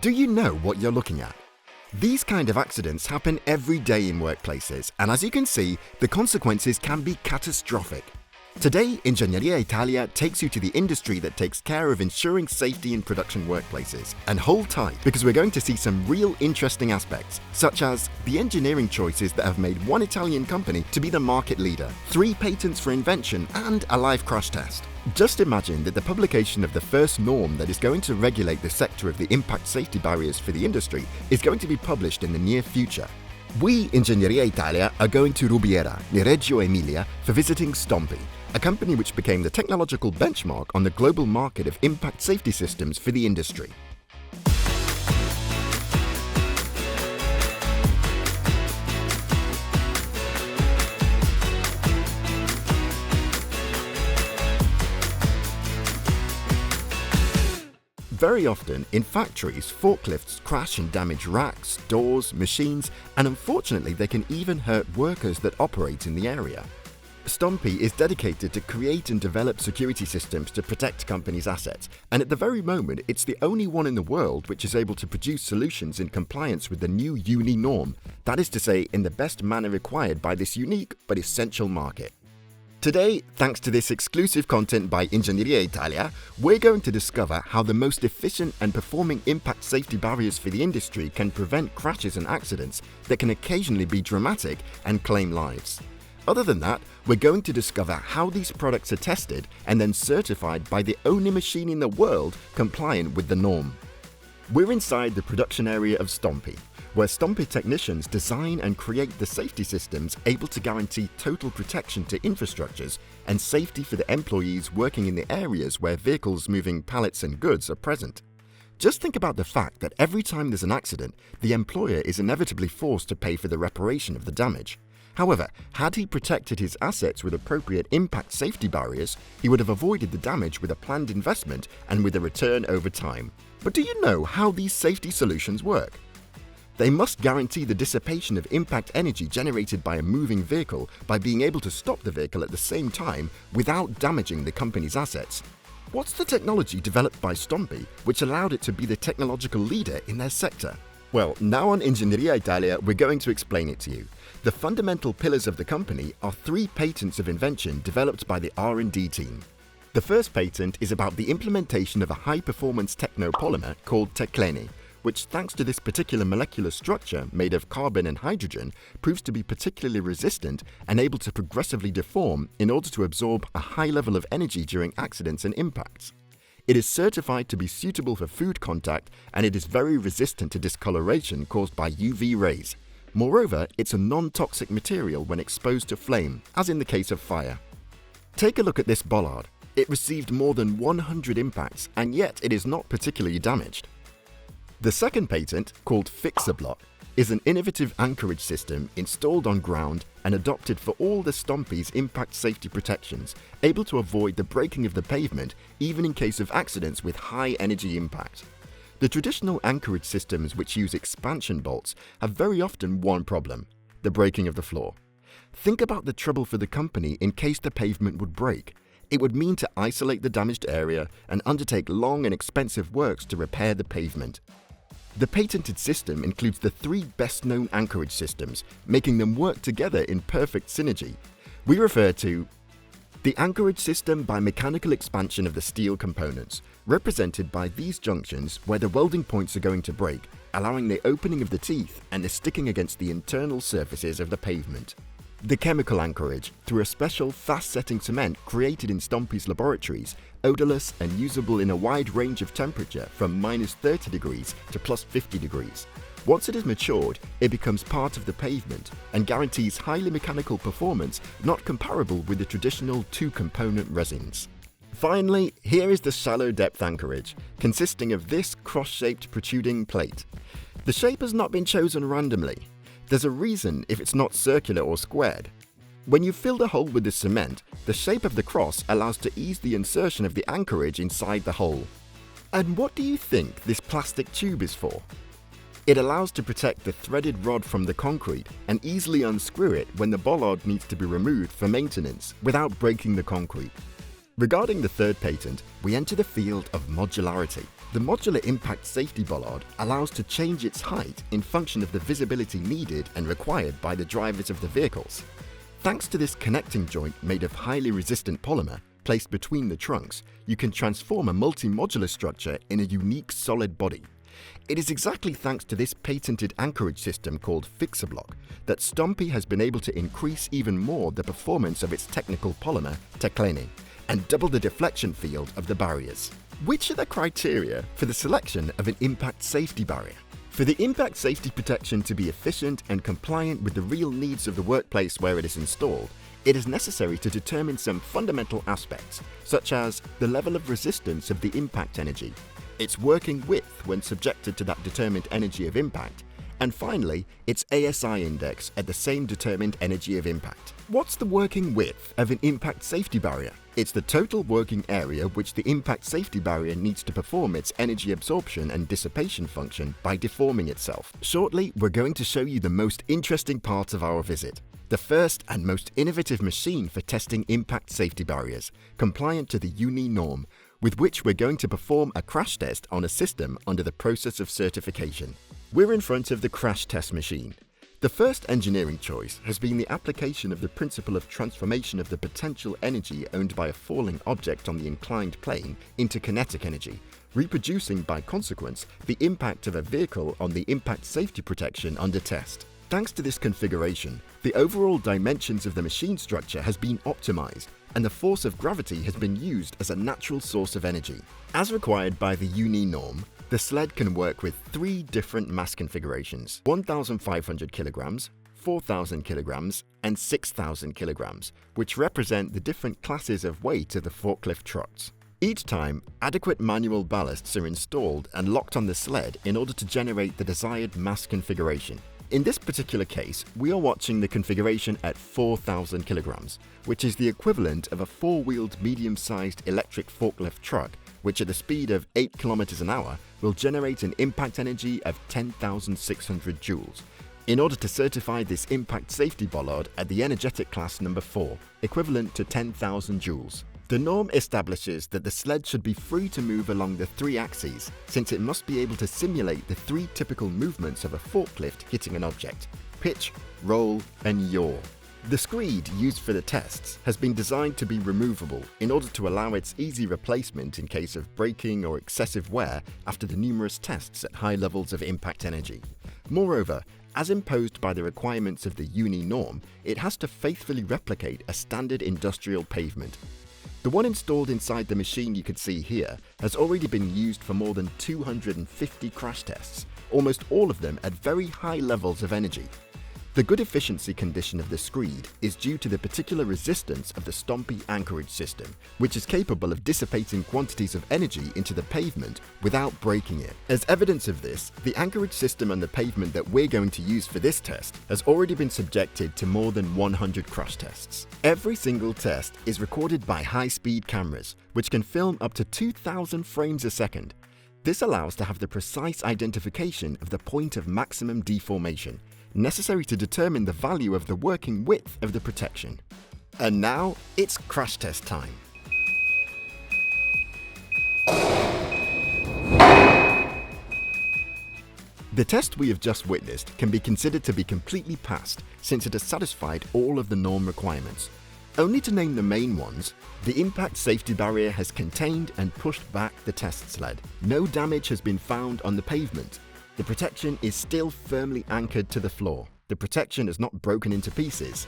Do you know what you're looking at? These kind of accidents happen every day in workplaces, and as you can see, the consequences can be catastrophic. Today, Ingegneria Italia takes you to the industry that takes care of ensuring safety in production workplaces. And hold tight, because we're going to see some real interesting aspects, such as the engineering choices that have made one Italian company to be the market leader, 3 patents for invention, and a live crash test. Just imagine that the publication of the first norm that is going to regulate the sector of the impact safety barriers for the industry is going to be published in the near future. We, Ingegneria Italia, are going to Rubiera, near Reggio Emilia, for visiting STOMMPY, a company which became the technological benchmark on the global market of impact safety systems for the industry. Very often, in factories, forklifts crash and damage racks, doors, machines, and unfortunately they can even hurt workers that operate in the area. STOMMPY is dedicated to create and develop security systems to protect companies' assets, and at the very moment it's the only one in the world which is able to produce solutions in compliance with the new UNI norm, that is to say, in the best manner required by this unique but essential market. Today, thanks to this exclusive content by Ingegneria Italia, we're going to discover how the most efficient and performing impact safety barriers for the industry can prevent crashes and accidents that can occasionally be dramatic and claim lives. Other than that, we're going to discover how these products are tested and then certified by the only machine in the world compliant with the norm. We're inside the production area of STOMMPY, where STOMMPY technicians design and create the safety systems able to guarantee total protection to infrastructures and safety for the employees working in the areas where vehicles moving pallets and goods are present. Just think about the fact that every time there's an accident, the employer is inevitably forced to pay for the reparation of the damage. However, had he protected his assets with appropriate impact safety barriers, he would have avoided the damage with a planned investment and with a return over time. But do you know how these safety solutions work? They must guarantee the dissipation of impact energy generated by a moving vehicle by being able to stop the vehicle at the same time without damaging the company's assets. What's the technology developed by STOMMPY which allowed it to be the technological leader in their sector? Well, now on Ingegneria Italia, we're going to explain it to you. The fundamental pillars of the company are 3 patents of invention developed by the R&D team. The first patent is about the implementation of a high-performance technopolymer called Teclene, which, thanks to this particular molecular structure made of carbon and hydrogen, proves to be particularly resistant and able to progressively deform in order to absorb a high level of energy during accidents and impacts. It is certified to be suitable for food contact, and it is very resistant to discoloration caused by UV rays. Moreover, it's a non-toxic material when exposed to flame, as in the case of fire. Take a look at this bollard. It received more than 100 impacts, and yet it is not particularly damaged. The second patent, called Fix-A-Block, is an innovative anchorage system installed on ground and adopted for all the STOMMPY's impact safety protections, able to avoid the breaking of the pavement even in case of accidents with high energy impact. The traditional anchorage systems which use expansion bolts have very often one problem: the breaking of the floor. Think about the trouble for the company in case the pavement would break. It would mean to isolate the damaged area and undertake long and expensive works to repair the pavement. The patented system includes the 3 best-known anchorage systems, making them work together in perfect synergy. We refer to the anchorage system by mechanical expansion of the steel components, represented by these junctions where the welding points are going to break, allowing the opening of the teeth and the sticking against the internal surfaces of the pavement. The chemical anchorage, through a special fast-setting cement created in STOMMPY's laboratories, odorless and usable in a wide range of temperature from -30 degrees to +50 degrees. Once it is matured, it becomes part of the pavement and guarantees highly mechanical performance not comparable with the traditional 2-component resins. Finally, here is the shallow depth anchorage, consisting of this cross-shaped protruding plate. The shape has not been chosen randomly. There's a reason if it's not circular or squared. When you fill the hole with the cement, the shape of the cross allows to ease the insertion of the anchorage inside the hole. And what do you think this plastic tube is for? It allows to protect the threaded rod from the concrete and easily unscrew it when the bollard needs to be removed for maintenance without breaking the concrete. Regarding the third patent, we enter the field of modularity, The modular impact safety bollard allows to change its height in function of the visibility needed and required by the drivers of the vehicles. Thanks to this connecting joint made of highly resistant polymer placed between the trunks, you can transform a multi-modular structure in a unique solid body. It is exactly thanks to this patented anchorage system called Fixablock that STOMMPY has been able to increase even more the performance of its technical polymer, Teclene, and double the deflection field of the barriers. Which are the criteria for the selection of an impact safety barrier? For the impact safety protection to be efficient and compliant with the real needs of the workplace where it is installed, it is necessary to determine some fundamental aspects, such as the level of resistance of the impact energy, its working width when subjected to that determined energy of impact, and finally, its ASI index at the same determined energy of impact. What's the working width of an impact safety barrier? It's the total working area which the impact safety barrier needs to perform its energy absorption and dissipation function by deforming itself. Shortly, we're going to show you the most interesting part of our visit. The first and most innovative machine for testing impact safety barriers, compliant to the UNI norm, with which we're going to perform a crash test on a system under the process of certification. We're in front of the crash test machine. The first engineering choice has been the application of the principle of transformation of the potential energy owned by a falling object on the inclined plane into kinetic energy, reproducing by consequence the impact of a vehicle on the impact safety protection under test. Thanks to this configuration, the overall dimensions of the machine structure has been optimized, and the force of gravity has been used as a natural source of energy. As required by the UNI norm, the sled can work with 3 different mass configurations: 1,500 kilograms, 4,000 kilograms, and 6,000 kilograms, which represent the different classes of weight of the forklift trucks. Each time, adequate manual ballasts are installed and locked on the sled in order to generate the desired mass configuration. In this particular case, we are watching the configuration at 4,000 kilograms, which is the equivalent of a 4-wheeled medium-sized electric forklift truck, which at the speed of 8 kilometers an hour will generate an impact energy of 10,600 joules. In order to certify this impact safety bollard at the energetic class number 4, equivalent to 10,000 joules. The norm establishes that the sled should be free to move along the 3 axes, since it must be able to simulate the 3 typical movements of a forklift hitting an object: pitch, roll, and yaw. The screed used for the tests has been designed to be removable in order to allow its easy replacement in case of breaking or excessive wear after the numerous tests at high levels of impact energy. Moreover, as imposed by the requirements of the UNI norm, it has to faithfully replicate a standard industrial pavement. The one installed inside the machine you can see here has already been used for more than 250 crash tests, almost all of them at very high levels of energy. The good efficiency condition of the screed is due to the particular resistance of the STOMMPY anchorage system, which is capable of dissipating quantities of energy into the pavement without breaking it. As evidence of this, the anchorage system on the pavement that we're going to use for this test has already been subjected to more than 100 crash tests. Every single test is recorded by high-speed cameras, which can film up to 2,000 frames a second. This allows to have the precise identification of the point of maximum deformation, necessary to determine the value of the working width of the protection. And now, it's crash test time. The test we have just witnessed can be considered to be completely passed, since it has satisfied all of the norm requirements. Only to name the main ones, the impact safety barrier has contained and pushed back the test sled. No damage has been found on the pavement. The protection is still firmly anchored to the floor. The protection has not broken into pieces.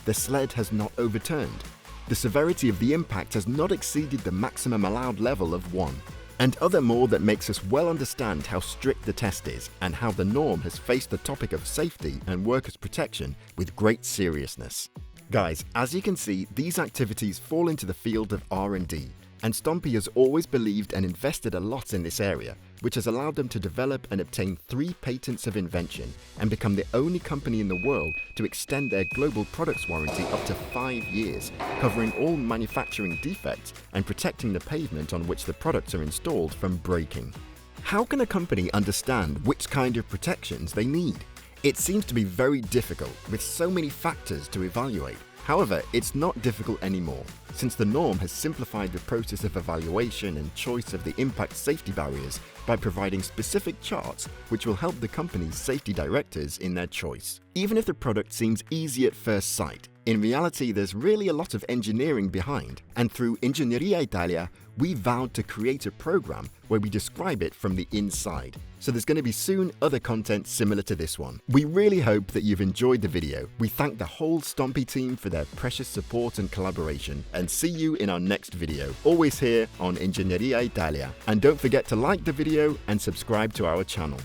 The sled has not overturned. The severity of the impact has not exceeded the maximum allowed level of 1. And other more that makes us well understand how strict the test is and how the norm has faced the topic of safety and workers' protection with great seriousness. Guys, as you can see, these activities fall into the field of R&D, and STOMMPY has always believed and invested a lot in this area, which has allowed them to develop and obtain 3 patents of invention and become the only company in the world to extend their global products warranty up to 5 years, covering all manufacturing defects and protecting the pavement on which the products are installed from breaking. How can a company understand which kind of protections they need? It seems to be very difficult with so many factors to evaluate. However, it's not difficult anymore, since the norm has simplified the process of evaluation and choice of the impact safety barriers by providing specific charts which will help the company's safety directors in their choice. Even if the product seems easy at first sight, in reality there's really a lot of engineering behind, and through Ingegneria Italia, we vowed to create a program where we describe it from the inside. So there's going to be soon other content similar to this one. We really hope that you've enjoyed the video. We thank the whole STOMMPY team for their precious support and collaboration, and see you in our next video, always here on Ingegneria Italia. And don't forget to like the video and subscribe to our channel.